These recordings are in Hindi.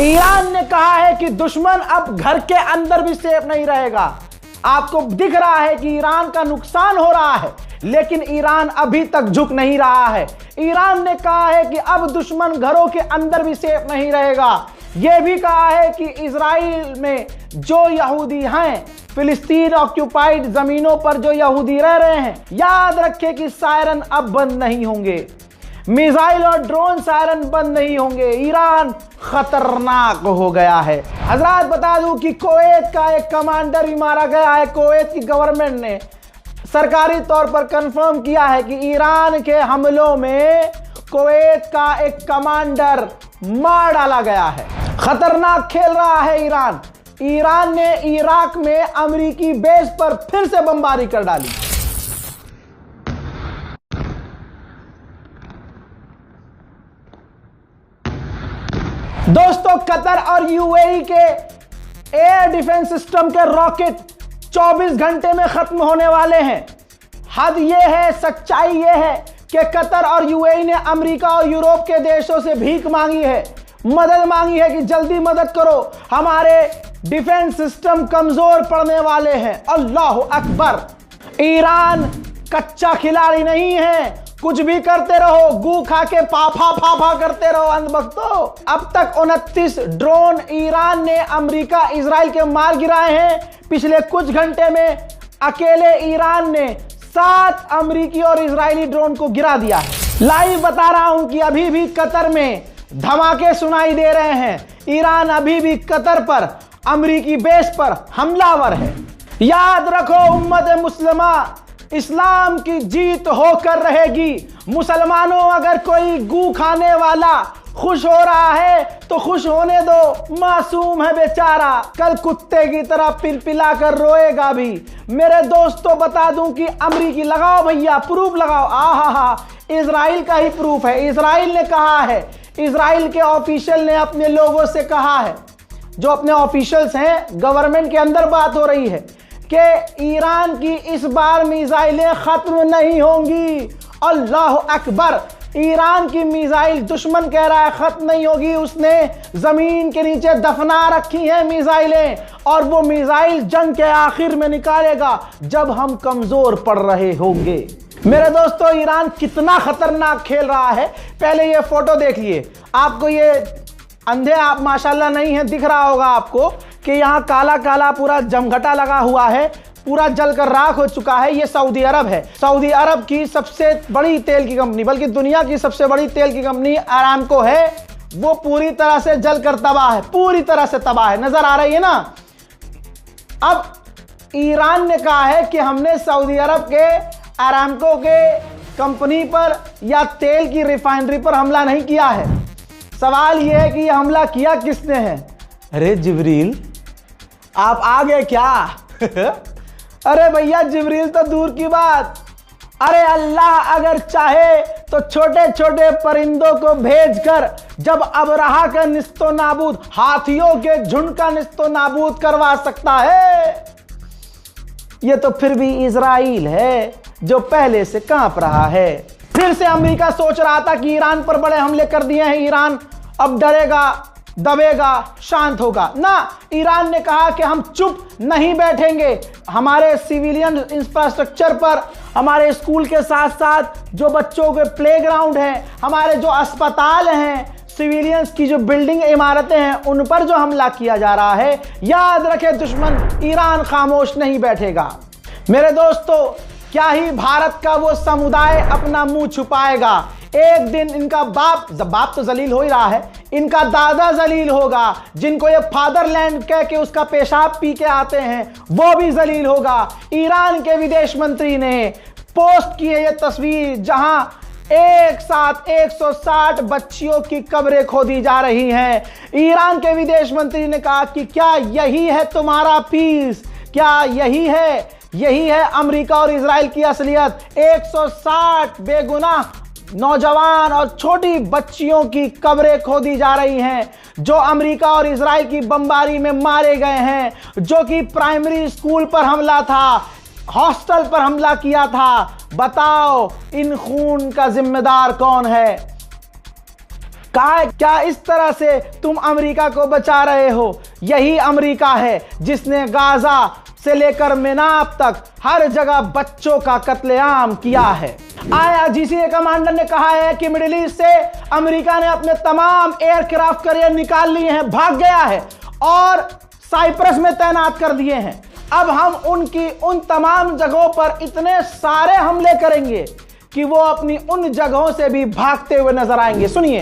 ईरान ने कहा है कि दुश्मन अब घर के अंदर भी सेफ नहीं रहेगा। आपको दिख रहा है कि ईरान का नुकसान हो रहा है, लेकिन ईरान अभी तक झुक नहीं रहा है। ईरान ने कहा है कि अब दुश्मन घरों के अंदर भी सेफ नहीं रहेगा। यह भी कहा है कि इजराइल में जो यहूदी हैं, फिलिस्तीन ऑक्यूपाइड जमीनों पर जो यहूदी रह रहे हैं, याद रखें कि सायरन अब बंद नहीं होंगे, मिसाइल और ड्रोन सायरन बंद नहीं होंगे। ईरान खतरनाक हो गया है। हजरात बता दूं कि कुवैत का एक कमांडर भी मारा गया है। कुवैत की गवर्नमेंट ने सरकारी तौर पर कंफर्म किया है कि ईरान के हमलों में कुवैत का एक कमांडर मार डाला गया है। खतरनाक खेल रहा है ईरान। ईरान ने इराक में अमेरिकी बेस पर फिर से बमबारी कर डाली। दोस्तों, कतर और यूएई के एयर डिफेंस सिस्टम के रॉकेट 24 घंटे में खत्म होने वाले हैं। हद यह है, सच्चाई यह है कि कतर और यूएई ने अमेरिका और यूरोप के देशों से भीख मांगी है, मदद मांगी है कि जल्दी मदद करो, हमारे डिफेंस सिस्टम कमजोर पड़ने वाले हैं। अल्लाह अकबर। ईरान कच्चा खिलाड़ी नहीं है। कुछ भी करते रहो, गू खा के पाफा फाफा करते रहो अंधभक्तों। अब तक 29 ड्रोन ईरान ने अमेरिका इजराइल के मार गिराए हैं। पिछले कुछ घंटे में अकेले ईरान ने 7 अमेरिकी और इजरायली ड्रोन को गिरा दिया है। लाइव बता रहा हूं कि अभी भी कतर में धमाके सुनाई दे रहे हैं। ईरान अभी भी कतर पर अमेरिकी बेस पर हमलावर है। याद रखो उम्मत मुस्लिमा, इस्लाम की जीत होकर रहेगी। मुसलमानों, अगर कोई गू खाने वाला खुश हो रहा है तो खुश होने दो, मासूम है बेचारा, कल कुत्ते की तरह पिलपिला कर रोएगा भी। मेरे दोस्तों बता दूं कि अमेरिकी लगाओ भैया, प्रूफ लगाओ। आहा, इजराइल का ही प्रूफ है। इजराइल ने कहा है, इजराइल के ऑफिशियल ने अपने लोगों से कहा है, जो अपने ऑफिशियल्स हैं, गवर्नमेंट के अंदर बात हो रही है कि ईरान की इस बार मिसाइलें खत्म नहीं होंगी। अल्लाह अकबर। ईरान की मिसाइल दुश्मन कह रहा है खत्म नहीं होगी। उसने जमीन के नीचे दफना रखी हैं मिसाइलें, और वो मिसाइल जंग के आखिर में निकालेगा जब हम कमजोर पड़ रहे होंगे। मेरे दोस्तों, ईरान कितना खतरनाक खेल रहा है, पहले ये फोटो देखिए। आपको ये अंधे आप माशाल्लाह नहीं है, दिख रहा होगा आपको कि यहाँ काला काला पूरा जमघटा लगा हुआ है, पूरा जलकर राख हो चुका है। ये सऊदी अरब है। सऊदी अरब की सबसे बड़ी तेल की कंपनी, बल्कि दुनिया की सबसे बड़ी तेल की कंपनी अरामको है, वो पूरी तरह से जलकर तबाह है, पूरी तरह से तबाह है। नजर आ रही है ना। अब ईरान ने कहा है कि हमने सऊदी अरब के अरामको के कंपनी पर या तेल की रिफाइनरी पर हमला नहीं किया है। सवाल यह है कि यह हमला किया किसने है? अरे जिब्रील, आप आ गए क्या? अरे भैया, जिब्रील तो दूर की बात। अरे अल्लाह अगर चाहे तो छोटे छोटे परिंदों को भेजकर जब अबरहा का निस्तो नाबूद, हाथियों के झुंड का निस्तो नाबूद करवा सकता है, ये तो फिर भी इजराइल है जो पहले से कांप रहा है। फिर से अमेरिका सोच रहा था कि ईरान पर बड़े हमले कर दिए हैं, ईरान अब डरेगा, दबेगा, शांत होगा ना। ईरान ने कहा कि हम चुप नहीं बैठेंगे। हमारे सिविलियन इंफ्रास्ट्रक्चर पर, हमारे स्कूल के साथ साथ जो बच्चों के प्लेग्राउंड हैं, हमारे जो अस्पताल हैं, सिविलियंस की जो बिल्डिंग इमारतें हैं, उन पर जो हमला किया जा रहा है, याद रखे दुश्मन, ईरान खामोश नहीं बैठेगा। मेरे दोस्तों, क्या ही भारत का वो समुदाय अपना मुंह छुपाएगा। एक दिन इनका बाप तो जलील हो ही रहा है, इनका दादा जलील होगा। जिनको ये फादरलैंड कह के उसका पेशाब पी के आते हैं, वो भी जलील होगा। ईरान के विदेश मंत्री ने पोस्ट की है ये तस्वीर, जहां एक साथ 160 बच्चियों की कब्रें खोदी जा रही हैं। ईरान के विदेश मंत्री ने कहा कि क्या यही है तुम्हारा पीस? क्या यही है अमेरिका और इजराइल की असलियत? 160 बेगुनाह नौजवान और छोटी बच्चियों की कब्रें खोदी जा रही हैं, जो अमेरिका और इजराइल की बमबारी में मारे गए हैं, जो कि प्राइमरी स्कूल पर हमला था, हॉस्टल पर हमला किया था। बताओ इन खून का जिम्मेदार कौन है? कहा क्या इस तरह से तुम अमेरिका को बचा रहे हो? यही अमेरिका है जिसने गाजा से लेकर मेनाब तक हर जगह बच्चों का कत्लेआम किया है। IRGC कमांडर ने कहा है कि मिडिल ईस्ट से अमेरिका ने अपने तमाम एयरक्राफ्ट कैरियर निकाल लिए हैं, भाग गया है और साइप्रस में तैनात कर दिए हैं। अब हम उनकी उन तमाम जगहों पर इतने सारे हमले करेंगे कि वो अपनी उन जगहों से भी भागते हुए नजर आएंगे। सुनिए।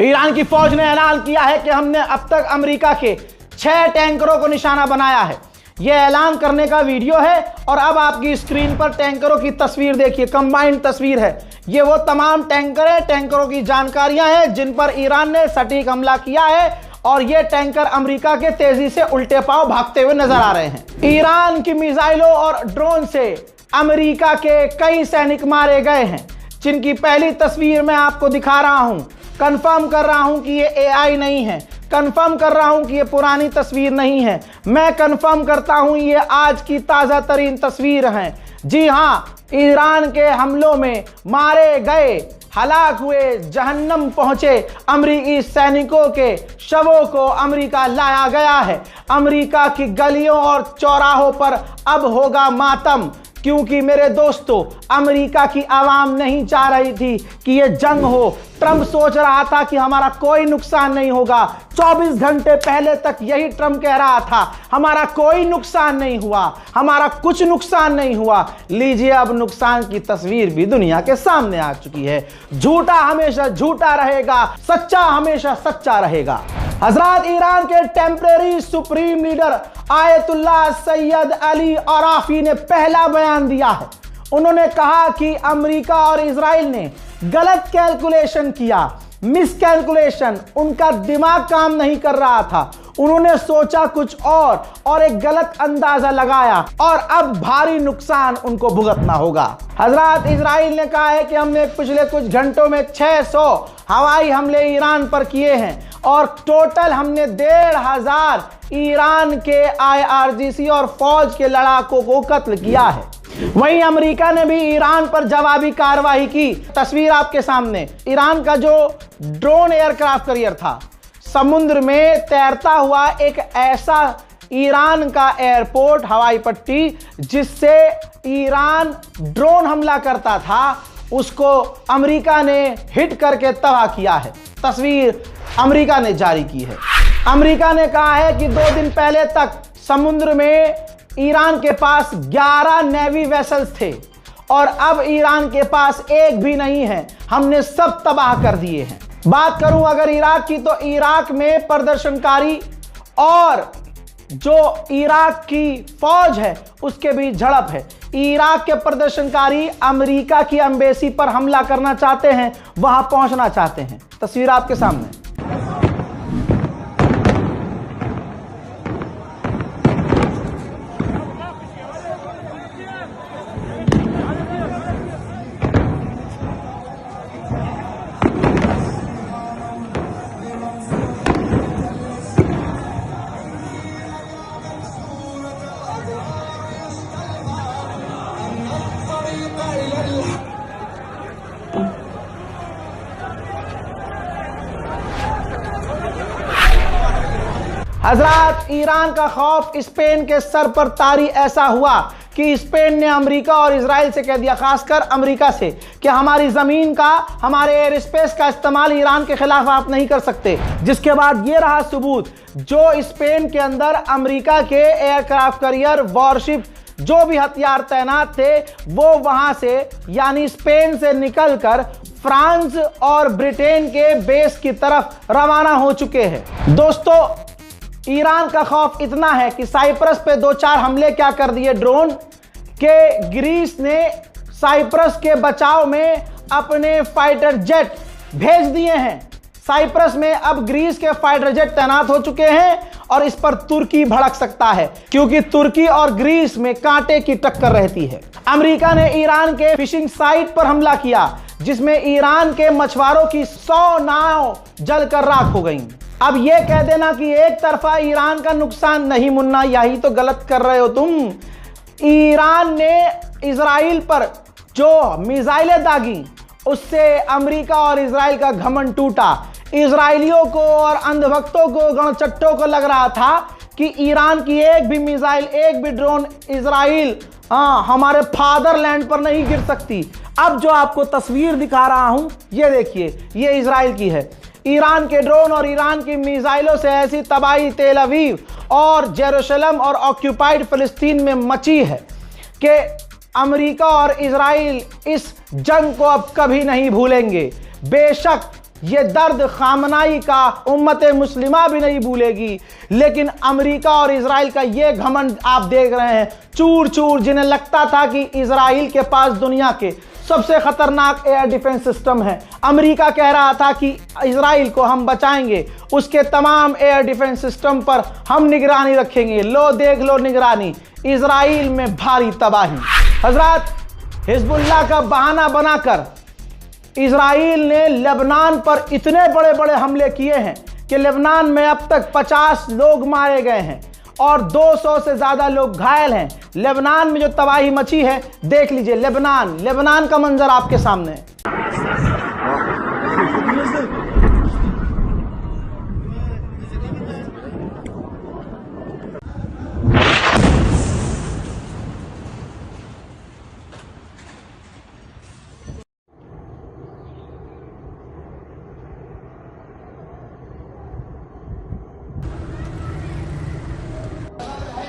ईरान की फौज ने ऐलान किया है कि हमने अब तक अमेरिका के 6 टैंकरों को निशाना बनाया है। यह ऐलान करने का वीडियो है और अब आपकी स्क्रीन पर टैंकरों की तस्वीर देखिए, कंबाइंड तस्वीर है। ये वो तमाम टैंकर है, टैंकरों की जानकारियां हैं जिन पर ईरान ने सटीक हमला किया है और ये टैंकर अमेरिका के तेजी से उल्टे पांव भागते हुए नजर आ रहे हैं। ईरान की मिसाइलों और ड्रोन से अमेरिका के कई सैनिक मारे गए हैं, जिनकी पहली तस्वीर मैं आपको दिखा रहा हूं। कंफर्म कर रहा हूं कि ये AI नहीं है, कंफर्म कर रहा हूं कि ये पुरानी तस्वीर नहीं है। मैं कंफर्म करता हूं ये आज की ताजा तरीन तस्वीर है। जी हां, ईरान के हमलों में मारे गए, हलाक हुए, जहन्नम पहुंचे अमरीकी सैनिकों के शवों को अमेरिका लाया गया है। अमेरिका की गलियों और चौराहों पर अब होगा मातम, क्योंकि मेरे दोस्तों अमेरिका की आवाम नहीं चाह रही थी कि ये जंग हो। ट्रंप सोच रहा था कि हमारा कोई नुकसान नहीं होगा। 24 घंटे पहले तक यही ट्रंप कह रहा था, हमारा कोई नुकसान नहीं हुआ, हमारा कुछ नुकसान नहीं हुआ। लीजिए अब नुकसान की तस्वीर भी दुनिया के सामने आ चुकी है। झूठा हमेशा झूठा रहेगा, सच्चा हमेशा सच्चा रहेगा। हजरात, ईरान के temporary supreme leader Ayatollah Sayyid Ali Arafi ने पहला बयान दिया है। उन्होंने कहा कि अमेरिका और इजराइल ने गलत कैलकुलेशन किया, मिस कैलकुलेशन, उनका दिमाग काम नहीं कर रहा था। उन्होंने सोचा कुछ और एक गलत अंदाजा लगाया और अब भारी नुकसान उनको भुगतना होगा। हजरात, इजराइल ने कहा है कि हमने पिछले कुछ घंटों में 600 हवाई हमले ईरान पर किए हैं और टोटल हमने 1,500 ईरान के IRGC और फौज के लड़ाकों को कत्ल किया है। वहीं अमेरिका ने भी ईरान पर जवाबी कार्रवाई की। तस्वीर आपके सामने, ईरान का जो ड्रोन एयरक्राफ्ट कैरियर था, समुद्र में तैरता हुआ एक ऐसा ईरान का एयरपोर्ट, हवाई पट्टी, जिससे ईरान ड्रोन हमला करता था, उसको अमेरिका ने हिट करके तबाह किया है। तस्वीर अमेरिका ने जारी की है। अमेरिका ने कहा है कि 2 दिन पहले तक समुद्र में ईरान के पास 11 नेवी वेसल्स थे और अब ईरान के पास एक भी नहीं है, हमने सब तबाह कर दिए हैं। बात करूं अगर इराक की, तो इराक में प्रदर्शनकारी और जो इराक की फौज है उसके बीच झड़प है। इराक के प्रदर्शनकारी अमेरिका की एम्बेसी पर हमला करना चाहते हैं, वहां पहुंचना चाहते हैं। तस्वीर आपके सामने। हजरात, ईरान का खौफ स्पेन के सर पर तारी ऐसा हुआ कि स्पेन ने अमेरिका और इजराइल से कह दिया, खासकर अमेरिका से, कि हमारी जमीन का, हमारे एयर स्पेस का इस्तेमाल ईरान के खिलाफ आप नहीं कर सकते। जिसके बाद ये रहा सबूत, जो स्पेन के अंदर अमेरिका के एयरक्राफ्ट कैरियर, वॉरशिप, जो भी हथियार तैनात थे, वो वहां से यानी स्पेन से निकलकर फ्रांस और ब्रिटेन के बेस की तरफ रवाना हो चुके हैं। दोस्तों, ईरान का खौफ इतना है कि साइप्रस पे 2-4 हमले क्या कर दिए ड्रोन के ग्रीस ने साइप्रस के बचाव में अपने फाइटर जेट भेज दिए हैं। साइप्रस में अब ग्रीस के फाइटर जेट तैनात हो चुके हैं और इस पर तुर्की भड़क सकता है, क्योंकि तुर्की और ग्रीस में कांटे की टक्कर रहती है। अमेरिका ने ईरान के फिशिंग साइट पर हमला किया, जिसमें ईरान के मछुआरों की 100 नाव जलकर राख हो गईं। अब यह कह देना कि एक तरफा ईरान का नुकसान नहीं मुन्ना, यही तो गलत कर रहे हो तुम। ईरान ने इजराइल पर जो मिसाइलें दागी, उससे अमेरिका और इजराइल का घमंड टूटा। इजराइलियों को और अंधभक्तों को, गणचट्टों को लग रहा था कि ईरान की एक भी मिसाइल, एक भी ड्रोन इजराइल हमारे फादरलैंड पर नहीं गिर सकती। अब जो आपको तस्वीर दिखा रहा हूं, ये देखिए, ये इजराइल की है। ईरान के ड्रोन और ईरान की मिसाइलों से ऐसी तबाही तेल अवीव और जेरूशलम और ऑक्यूपाइड फिलिस्तीन में मची है कि अमेरिका और इजराइल इस जंग को अब कभी नहीं भूलेंगे। बेशक ये दर्द खामनाई का उम्मत मुस्लिमा भी नहीं भूलेगी, लेकिन अमेरिका और इजराइल का ये घमंड आप देख रहे हैं, चूर चूर। जिन्हें लगता था कि इजराइल के पास दुनिया के सबसे खतरनाक एयर डिफेंस सिस्टम है, अमेरिका कह रहा था कि इजराइल को हम बचाएंगे, उसके तमाम एयर डिफेंस सिस्टम पर हम निगरानी रखेंगे। लो देख लो निगरानी, इजराइल में भारी तबाही। हजरात, हिजबुल्लाह का बहाना बनाकर इजराइल ने लेबनान पर इतने बड़े बड़े हमले किए हैं कि लेबनान में अब तक 50 लोग मारे गए हैं और 200 से ज्यादा लोग घायल हैं। लेबनान में जो तबाही मची है, देख लीजिए। लेबनान का मंजर आपके सामने है।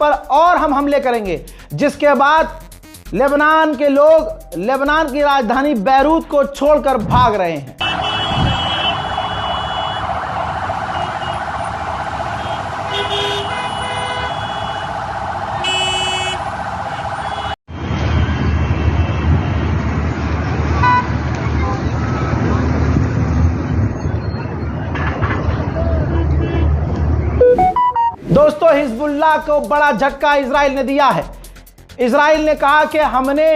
पर और हम हमले करेंगे, जिसके बाद लेबनान के लोग लेबनान की राजधानी बैरूत को छोड़कर भाग रहे हैं। दोस्तों, हिजबुल्लाह को बड़ा झटका इजराइल ने दिया है। इजराइल ने कहा कि हमने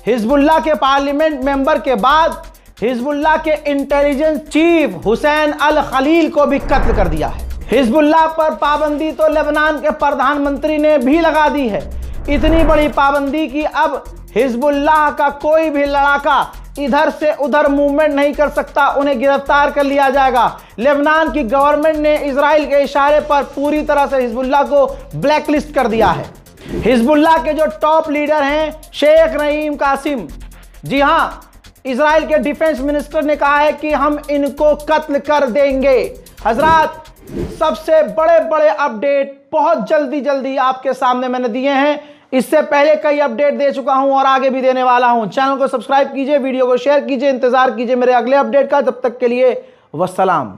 हिजबुल्लाह के पार्लियामेंट मेंबर के बाद हिजबुल्लाह के इंटेलिजेंस चीफ हुसैन अल खलील को भी कत्ल कर दिया है। हिजबुल्लाह पर पाबंदी तो लेबनान के प्रधानमंत्री ने भी लगा दी है। इतनी बड़ी पाबंदी कि अब हिजबुल्लाह का कोई भी लड़ाका इधर से उधर मूवमेंट नहीं कर सकता, उन्हें गिरफ्तार कर लिया जाएगा। लेबनान की गवर्नमेंट ने इजराइल के इशारे पर पूरी तरह से हिजबुल्लाह को ब्लैकलिस्ट कर दिया है। हिजबुल्लाह के जो टॉप लीडर हैं शेख नईम कासिम, जी हां, इजराइल के डिफेंस मिनिस्टर ने कहा है कि हम इनको कत्ल कर देंगे। हजरात, सबसे बड़े बड़े अपडेट बहुत जल्दी आपके सामने मैंने दिए हैं। इससे पहले कई अपडेट दे चुका हूं और आगे भी देने वाला हूं। चैनल को सब्सक्राइब कीजिए, वीडियो को शेयर कीजिए, इंतजार कीजिए मेरे अगले अपडेट का। तब तक के लिए वस्सलाम।